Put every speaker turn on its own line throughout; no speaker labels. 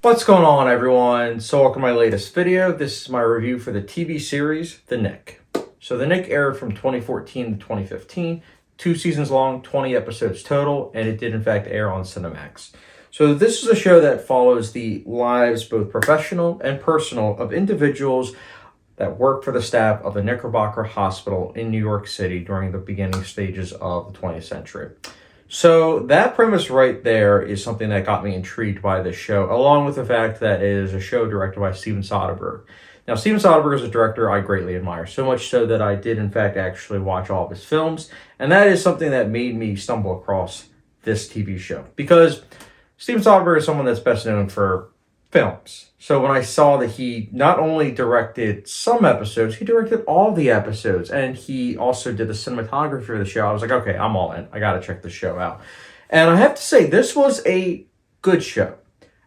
What's going on, everyone? So welcome to my latest video. This is my review for the TV series, The Knick. So The Knick aired from 2014 to 2015, 2 seasons long, 20 episodes total, and it did in fact air on Cinemax. So this is a show that follows the lives, both professional and personal, of individuals that work for the staff of the Knickerbocker Hospital in New York City during the beginning stages of the 20th century. So that premise right there is something that got me intrigued by this show, along with the fact that it is a show directed by Steven Soderbergh. Now, Steven Soderbergh is a director I greatly admire, so much so that I did, in fact, actually watch all of his films, and that is something that made me stumble across this TV show. Because Steven Soderbergh is someone that's best known for films. So when I saw that he not only directed some episodes, he directed all the episodes, and he also did the cinematography for the show, I was like, okay, I'm all in. I got to check this show out. And I have to say, this was a good show.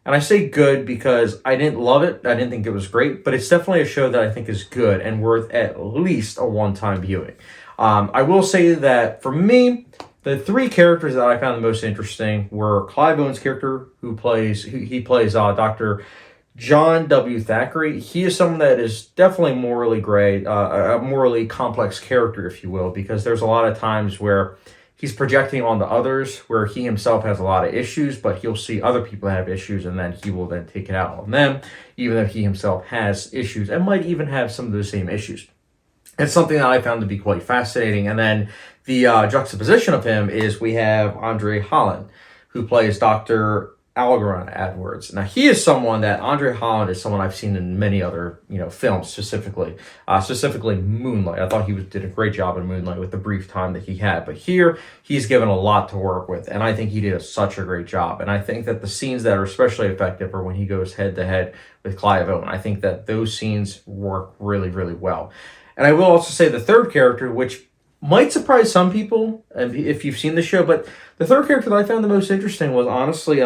And I say good because I didn't love it. I didn't think it was great, but it's definitely a show that I think is good and worth at least a one-time viewing. I will say that for me, the 3 characters that I found the most interesting were Clive Owen's character, who plays Dr. John W. Thackeray. He is someone that is definitely morally gray, a morally complex character, if you will, because there's a lot of times where he's projecting on the others, where he himself has a lot of issues, but he'll see other people have issues, and then he will then take it out on them, even though he himself has issues, and might even have some of those same issues. It's something that I found to be quite fascinating. And then the juxtaposition of him is we have Andre Holland, who plays Dr. Algernon Edwards. Now, he is someone that Andre Holland is someone I've seen in many other films, specifically Moonlight. I thought he did a great job in Moonlight with the brief time that he had. But here, he's given a lot to work with, and I think he did such a great job. And I think that the scenes that are especially effective are when he goes head-to-head with Clive Owen. I think that those scenes work really, really well. And I will also say the third character, which might surprise some people if you've seen the show, but the third character that I found the most interesting was honestly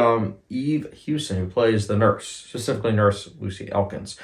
Eve Hewson, who plays the nurse, specifically Nurse Lucy Elkins.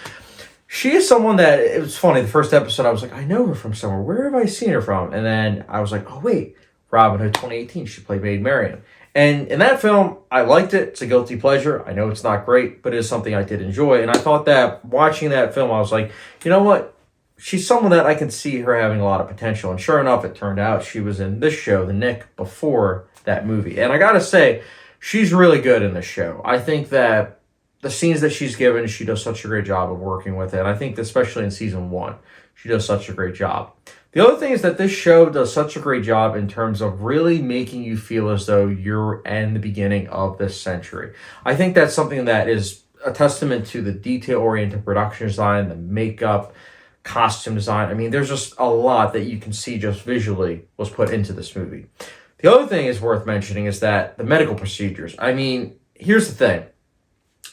She is someone that, it was funny, the first episode I was like, I know her from somewhere. Where have I seen her from? And then I was like, oh wait, Robin Hood 2018, she played Maid Marian. And in that film, I liked it. It's a guilty pleasure. I know it's not great, but it is something I did enjoy. And I thought that watching that film, I was like, you know what? She's someone that I can see her having a lot of potential. And sure enough, it turned out she was in this show, The Knick, before that movie. And I gotta say, she's really good in this show. I think that the scenes that she's given, she does such a great job of working with it. I think especially in season 1, she does such a great job. The other thing is that this show does such a great job in terms of really making you feel as though you're in the beginning of this century. I think that's something that is a testament to the detail-oriented production design, the makeup, costume design. I mean, there's just a lot that you can see just visually was put into this movie. The other thing is worth mentioning is that the medical procedures. I mean, here's the thing.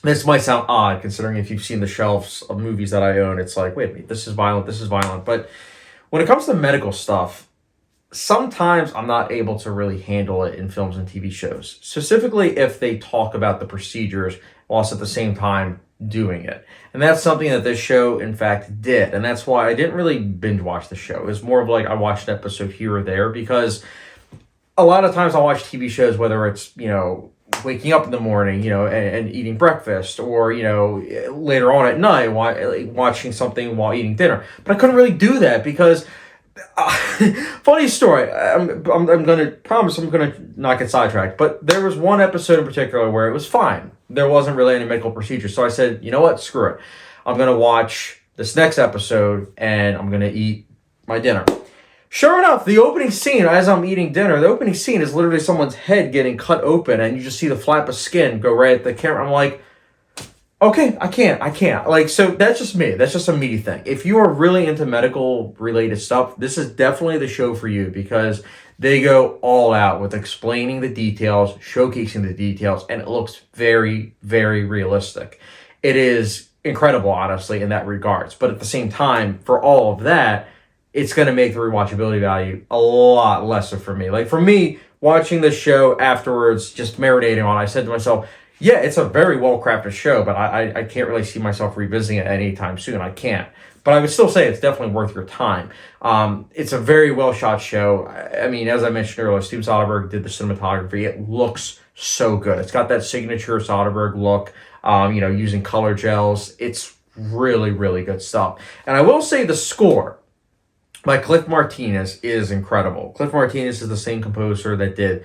This might sound odd considering if you've seen the shelves of movies that I own, it's like, wait a minute, this is violent, this is violent. But when it comes to medical stuff, sometimes I'm not able to really handle it in films and TV shows, specifically if they talk about the procedures whilst at the same time doing it. And that's something that this show, in fact, did. And that's why I didn't really binge watch the show. It was more of like I watched an episode here or there, because a lot of times I'll watch TV shows, whether it's, waking up in the morning, and eating breakfast, or, later on at night, watching something while eating dinner. But I couldn't really do that because funny story. I'm going to promise I'm going to not get sidetracked. But there was one episode in particular where it was fine. There wasn't really any medical procedure. So I said, you know what? Screw it. I'm going to watch this next episode and I'm going to eat my dinner. Sure enough, the opening scene, as I'm eating dinner, the opening scene is literally someone's head getting cut open and you just see the flap of skin go right at the camera. I'm like, okay, I can't. Like, so that's just me. That's just a me thing. If you are really into medical related stuff, this is definitely the show for you, because they go all out with explaining the details, showcasing the details, and it looks very, very realistic. It is incredible, honestly, in that regards. But at the same time, for all of that, it's going to make the rewatchability value a lot lesser for me. Like, for me, watching this show afterwards, just marinating on it, I said to myself, yeah, it's a very well-crafted show, but I can't really see myself revisiting it anytime soon. I can't. But I would still say it's definitely worth your time. It's a very well-shot show. I mean, as I mentioned earlier, Steven Soderbergh did the cinematography. It looks so good. It's got that signature Soderbergh look. using color gels. It's really, really good stuff. And I will say the score by Cliff Martinez is incredible. Cliff Martinez is the same composer that did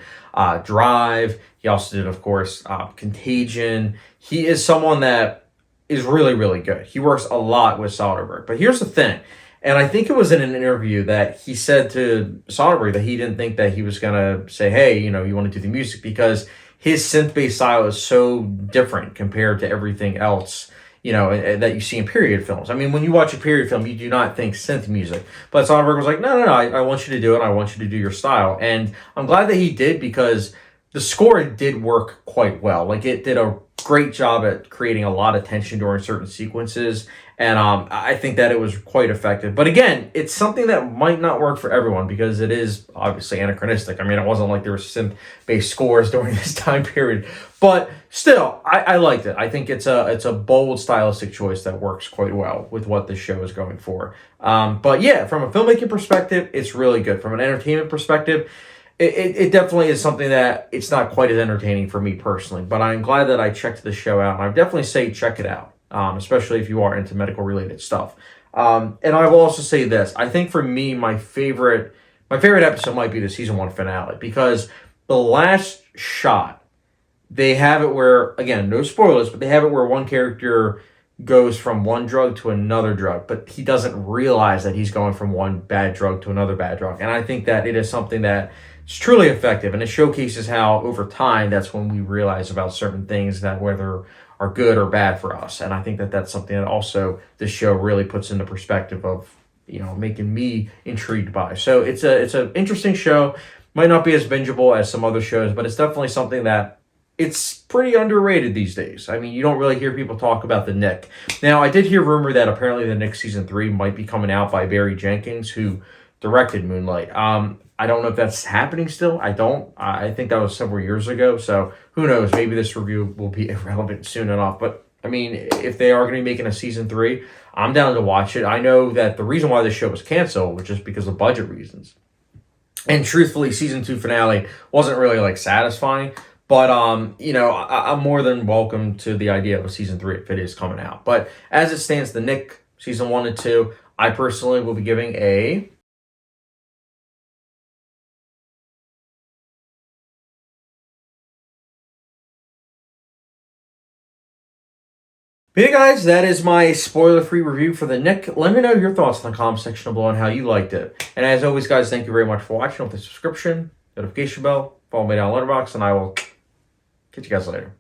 Drive. He also did, of course, Contagion. He is someone that is really, really good. He works a lot with Soderbergh. But here's the thing, and I think it was in an interview that he said to Soderbergh that he didn't think that he was going to say, hey, you want to do the music, because his synth-based style is so different compared to everything else that you see in period films. I mean, when you watch a period film, you do not think synth music. But Soderbergh was like, no, I want you to do it. I want you to do your style. And I'm glad that he did, because the score did work quite well. Like, it did a great job at creating a lot of tension during certain sequences. And I think that it was quite effective. But again, it's something that might not work for everyone, because it is obviously anachronistic. I mean, it wasn't like there were synth-based scores during this time period. But still, I liked it. I think it's a bold stylistic choice that works quite well with what this show is going for. But yeah, from a filmmaking perspective, it's really good. From an entertainment perspective, it definitely is something that it's not quite as entertaining for me personally. But I'm glad that I checked the show out. And I definitely say check it out, especially if you are into medical-related stuff. And I will also say this. I think for me, my favorite episode might be the season 1 finale, because the last shot, they have it where, again, no spoilers, but they have it where one character goes from one drug to another drug, but he doesn't realize that he's going from one bad drug to another bad drug. And I think that it is something that is truly effective, and it showcases how, over time, that's when we realize about certain things that whether are good or bad for us. And I think that that's something that also this show really puts into perspective of, making me intrigued by. So it's an interesting show. Might not be as bingeable as some other shows, but it's definitely something that it's pretty underrated these days. I mean, you don't really hear people talk about the Knick. Now, I did hear rumor that apparently the Knick season 3 might be coming out by Barry Jenkins, who directed Moonlight. I don't know if that's happening still. I think that was several years ago. So who knows? Maybe this review will be irrelevant soon enough. But I mean, if they are going to be making a season 3, I'm down to watch it. I know that the reason why this show was canceled was just because of budget reasons. And truthfully, season 2 finale wasn't really satisfying. But, I'm more than welcome to the idea of a season 3 if it is coming out. But as it stands, the Knick season 1 and 2, I personally will be giving a... But yeah, guys, that is my spoiler-free review for the Knick. Let me know your thoughts in the comment section below on how you liked it. And as always, guys, thank you very much for watching with the subscription, notification bell, follow me down Letterboxd, and I will catch you guys later.